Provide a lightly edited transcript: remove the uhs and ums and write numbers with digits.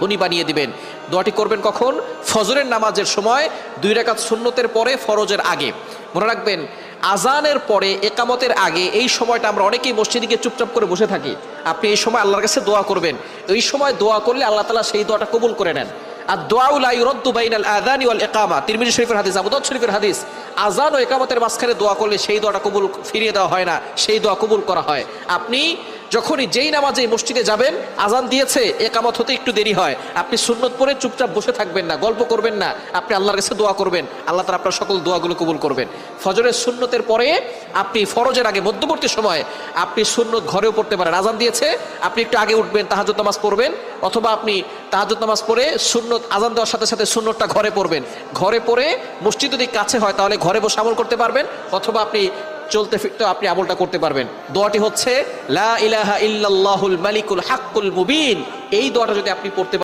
ধনী বানিয়ে দিবেন। দোয়াটি করবেন কখন? ফজরের নামাজের সময় 2 রাকাত সুন্নতের পরে, ফরজের আগে। মনে রাখবেন, আজানের পরে, একামতের আগে এই সময়টা আমরা অনেকেই মসজিদে গিয়ে চুপচাপ করে বসে থাকি। আপনি এই সময় আল্লাহর কাছে দোয়া করবেন। এই সময় দোয়া করলে আল্লাহ তাআলা সেই দোয়াটা কবুল করে নেন। আর দোয়া লা ইউরাদ্দু বাইনাল আযানি ওয়াল ইকামা, তিরমিজি শরীফের হাদিস, আবু দাউদ শরীফের হাদিস। আজান ও ইকামতের মাঝখানে দোয়া করলে সেই দোয়াটা কবুল ফিরিয়ে দেওয়া হয় না, সেই দোয়া কবুল করা হয়। আপনি যখনই যেই নামাজে মসজিদে যাবেন, আজান দিয়েছে, একামত হতে একটু দেরি হয়, আপনি সুন্নত পড়ে চুপচাপ বসে থাকবেন না, গল্প করবেন না, আপনি আল্লাহর কাছে দোয়া করবেন। আল্লাহ তাআলা আপনার সকল দোয়াগুলো কবুল করবেন। ফজরের সুন্নতের পরে আপনি ফরজের আগে মধ্যবর্তী সময় আপনি সুন্নত ঘরেও পড়তে পারেন। আজান দিয়েছে, আপনি একটু আগে উঠবেন, তাহাজ্জুদ নামাজ পড়বেন, অথবা আপনি তাহাজ্জুদ নামাজ পড়ে সুন্নত আজান দেওয়ার সাথে সাথে সুন্নতটা ঘরে পড়বেন। ঘরে পড়ে মসজিদ যদি কাছে হয় তাহলে ঘরে বসে আমল করতে পারবেন, অথবা আপনি চলতে ফিরতে আপনি আমলটা করতে পারবেন। দোয়াটি হচ্ছে লা ইলাহা ইল্লাল্লাহুল মালিকুল হাক্কুল মুবিন। এই দোয়াটা যদি আপনি পড়তে